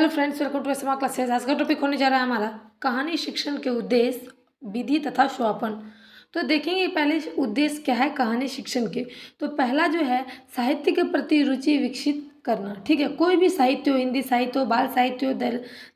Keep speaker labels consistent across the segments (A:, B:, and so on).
A: Hello friends, welcome to SMA classes. आज का topic होने जा रहा है हमारा कहानी शिक्षण के उद्देश्य, विधि तथा सोपान। तो देखेंगे पहले उद्देश्य क्या है कहानी शिक्षण के। तो पहला जो है साहित्य के प्रति रुचि विकसित करना। ठीक है, कोई भी साहित्य हो, हिंदी साहित्य हो, बाल साहित्य हो,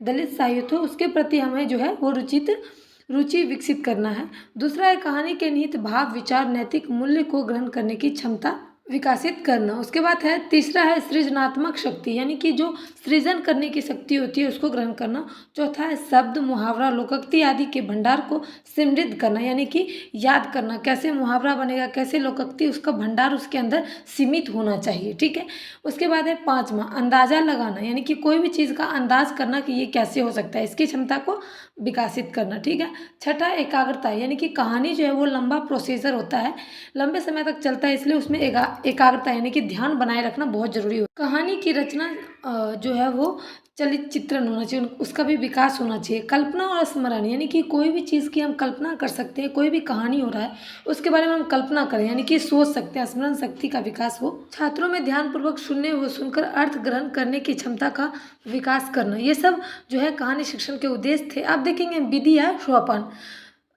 A: दलित साहित्य हो, उसके प्रति हमें जो है वो रुचि विकसित करना है। दूसरा है कहानी के निहित भाव, विचार, नैतिक मूल्य को ग्रहण करने की क्षमता विकसित करना। उसके बाद है तीसरा है सृजनात्मक शक्ति, यानी कि जो सृजन करने की शक्ति होती है उसको ग्रहण करना। चौथा है शब्द, मुहावरा, लोकोक्ति आदि के भंडार को समृद्ध करना, यानी कि याद करना कैसे मुहावरा बनेगा, कैसे लोकोक्ति, उसका भंडार उसके अंदर सीमित होना चाहिए। ठीक है। उसके बाद है पांचवा अंदाजा लगाना, यानी कि कोई भी चीज़ का अंदाज करना कि ये कैसे हो सकता है, इसकी क्षमता को विकसित करना। ठीक है। छठा एकाग्रता, यानी कि कहानी जो है वो लंबा प्रोसीजर होता है, लंबे समय तक चलता है, इसलिए उसमें एकाग्रता यानी कि ध्यान बनाए रखना बहुत जरूरी हो। कहानी की रचना जो है वो चलित चित्रण होना चाहिए, उसका भी विकास होना चाहिए। कल्पना और स्मरण, यानी कि कोई भी चीज़ की हम कल्पना कर सकते हैं, कोई भी कहानी हो रहा है उसके बारे में हम कल्पना करें, यानी कि सोच सकते हैं, स्मरण शक्ति का विकास हो। छात्रों में ध्यानपूर्वक सुनने व सुनकर अर्थ ग्रहण करने की क्षमता का विकास करना, ये सब जो है कहानी शिक्षण के उद्देश्य थे। अब देखेंगे विधि या सोपान।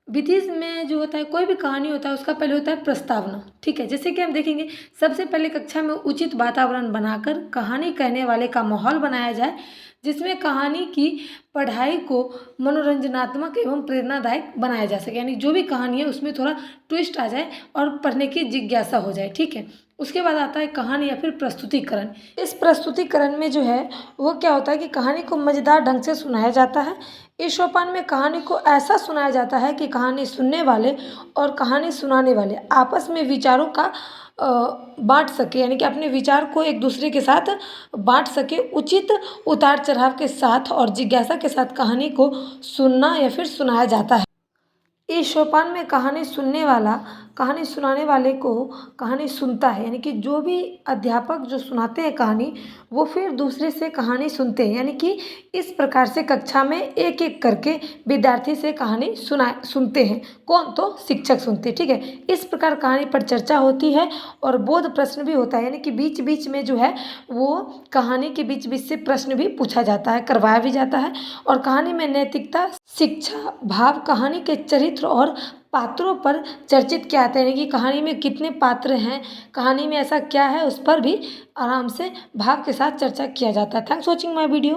A: विधि में जो होता है, कोई भी कहानी होता है उसका पहले होता है प्रस्तावना। ठीक है, जैसे कि हम देखेंगे सबसे पहले कक्षा में उचित वातावरण बनाकर कहानी कहने वाले का माहौल बनाया जाए, जिसमें कहानी की पढ़ाई को मनोरंजनात्मक एवं प्रेरणादायक बनाया जा सके, यानी जो भी कहानी है उसमें थोड़ा ट्विस्ट आ जाए और पढ़ने की जिज्ञासा हो जाए। ठीक है। उसके बाद आता है कहानी या फिर प्रस्तुतिकरण। इस प्रस्तुतिकरण में जो है वो क्या होता है कि कहानी को मज़ेदार ढंग से सुनाया जाता है। इस सोपान में कहानी को ऐसा सुनाया जाता है कि कहानी सुनने वाले और कहानी सुनाने वाले आपस में विचारों का बांट सके, यानी कि अपने विचार को एक दूसरे के साथ बांट सके। उचित उतार चढ़ाव के साथ और जिज्ञासा के साथ कहानी को सुनना या फिर सुनाया जाता है। इस सोपान में कहानी सुनने वाला कहानी सुनाने वाले को कहानी सुनता है, यानी कि जो भी अध्यापक जो सुनाते हैं कहानी वो फिर दूसरे से कहानी सुनते हैं, यानी कि इस प्रकार से कक्षा में एक एक करके विद्यार्थी से कहानी सुनते हैं। कौन? तो शिक्षक सुनते हैं। ठीक है। इस प्रकार कहानी पर चर्चा होती है और बोध प्रश्न भी होता है, यानी कि बीच बीच में जो है वो कहानी के बीच बीच से प्रश्न भी पूछा जाता है, करवाया भी जाता है। और कहानी में नैतिकता, शिक्षा, भाव, कहानी के चरित्र और पात्रों पर चर्चित किया जाता है, यानी कि कहानी में कितने पात्र हैं, कहानी में ऐसा क्या है, उस पर भी आराम से भाव के साथ चर्चा किया जाता है। Thanks watching my video.